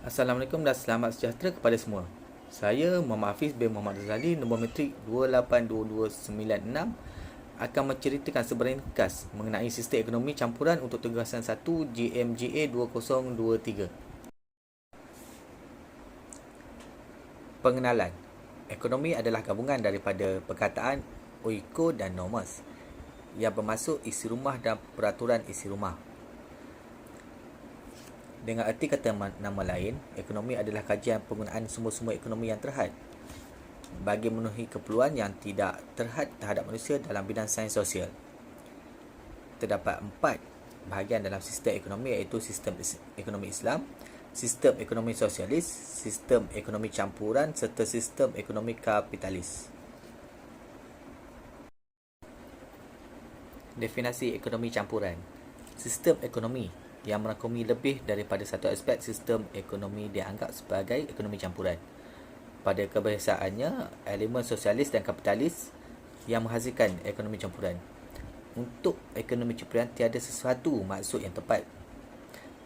Assalamualaikum dan selamat sejahtera kepada semua. Saya Muhammad Hafiz bin Muhammad Razali, nombor matrik 282296 akan menceritakan sebarang ringkas mengenai sistem ekonomi campuran untuk tugasan 1 GMGA 2023. Pengenalan. Ekonomi adalah gabungan daripada perkataan oiko dan nomos yang bermaksud isi rumah dan peraturan isi rumah. Dengan erti kata nama lain, ekonomi adalah kajian penggunaan sumber-sumber ekonomi yang terhad bagi memenuhi keperluan yang tidak terhad terhadap manusia dalam bidang sains sosial. Terdapat 4 bahagian dalam sistem ekonomi, iaitu sistem ekonomi Islam, sistem ekonomi sosialis, sistem ekonomi campuran serta sistem ekonomi kapitalis. Definisi ekonomi campuran. Sistem ekonomi yang merangkumi lebih daripada satu aspek sistem ekonomi dianggap sebagai ekonomi campuran. Pada kebiasaannya, elemen sosialis dan kapitalis yang menghasilkan ekonomi campuran. Untuk ekonomi campuran tiada sesuatu maksud yang tepat.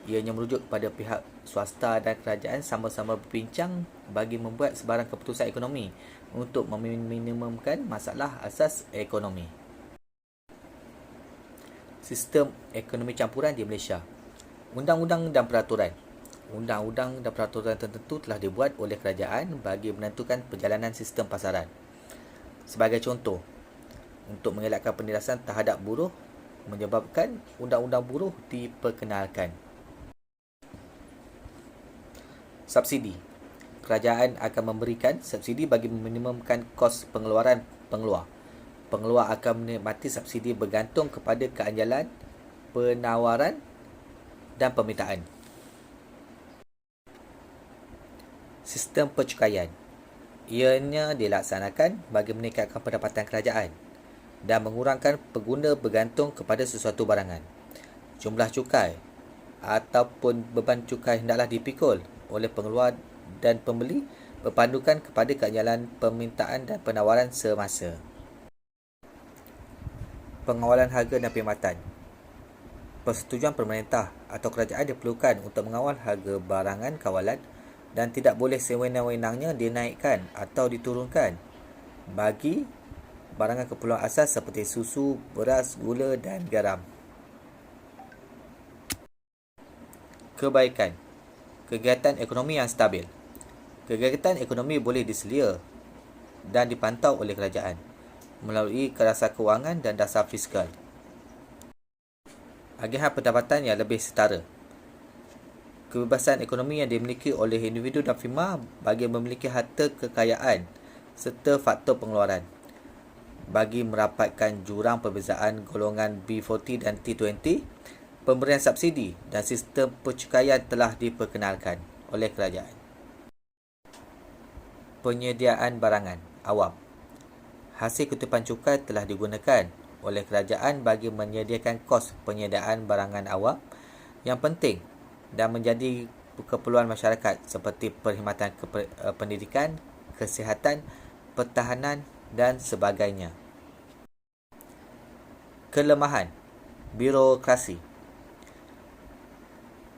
Ianya merujuk kepada pihak swasta dan kerajaan sama-sama berbincang bagi membuat sebarang keputusan ekonomi untuk meminimumkan masalah asas ekonomi. Sistem ekonomi campuran di Malaysia. Undang-undang dan peraturan. Undang-undang dan peraturan tertentu telah dibuat oleh kerajaan bagi menentukan perjalanan sistem pasaran. Sebagai contoh, untuk mengelakkan penindasan terhadap buruh, menyebabkan undang-undang buruh diperkenalkan. Subsidi. Kerajaan akan memberikan subsidi bagi meminimumkan kos pengeluaran pengeluar. Pengeluar akan menikmati subsidi bergantung kepada keanjalan, penawaran dan permintaan. Sistem percukaian. Ianya dilaksanakan bagi meningkatkan pendapatan kerajaan dan mengurangkan pengguna bergantung kepada sesuatu barangan. Jumlah cukai ataupun beban cukai hendaklah dipikul oleh pengeluar dan pembeli berpandukan kepada keanjalan permintaan dan penawaran semasa. Pengawalan harga dan perkhidmatan. Persetujuan pemerintah atau kerajaan diperlukan untuk mengawal harga barangan kawalan dan tidak boleh sewenang-wenangnya dinaikkan atau diturunkan bagi barangan keperluan asas seperti susu, beras, gula dan garam. Kebaikan. Kegiatan ekonomi yang stabil. Kegiatan ekonomi boleh diselia dan dipantau oleh kerajaan melalui dasar kewangan dan dasar fiskal. Agihan pendapatan yang lebih setara. Kebebasan ekonomi yang dimiliki oleh individu dan firma bagi memiliki harta kekayaan serta faktor pengeluaran. Bagi merapatkan jurang perbezaan golongan B40 dan T20, pemberian subsidi dan sistem percukaian telah diperkenalkan oleh kerajaan. Penyediaan barangan awam. Hasil kutipan cukai telah digunakan oleh kerajaan bagi menyediakan kos penyediaan barangan awam yang penting dan menjadi keperluan masyarakat seperti perkhidmatan pendidikan, kesihatan, pertahanan dan sebagainya. Kelemahan birokrasi.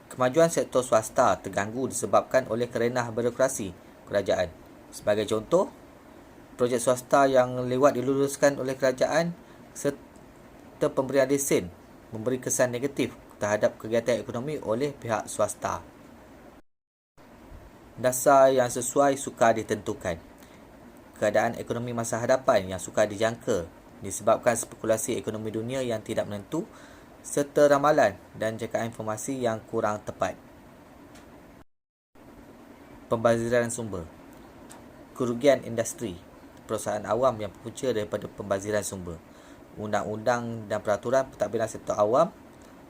Kemajuan sektor swasta terganggu disebabkan oleh kerenah birokrasi kerajaan. Sebagai contoh, projek swasta yang lewat diluluskan oleh kerajaan serta pemberian lesen memberi kesan negatif terhadap kegiatan ekonomi oleh pihak swasta. Dasar yang sesuai sukar ditentukan. Keadaan ekonomi masa hadapan yang sukar dijangka disebabkan spekulasi ekonomi dunia yang tidak menentu serta ramalan dan jangkaan informasi yang kurang tepat. Pembaziran sumber. Kerugian industri perusahaan awam yang berpunca daripada pembaziran sumber. Undang-undang dan peraturan pentadbiran sektor awam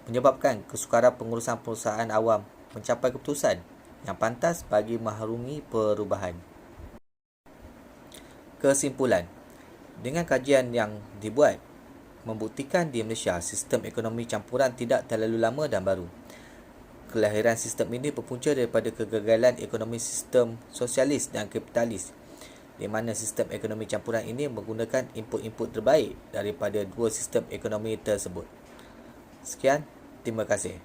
menyebabkan kesukaran pengurusan perusahaan awam mencapai keputusan yang pantas bagi mengharungi perubahan. Kesimpulan. Dengan kajian yang dibuat, membuktikan di Malaysia sistem ekonomi campuran tidak terlalu lama dan baru. Kelahiran sistem ini berpunca daripada kegagalan ekonomi sistem sosialis dan kapitalis, di mana sistem ekonomi campuran ini menggunakan input-input terbaik daripada dua sistem ekonomi tersebut. Sekian, terima kasih.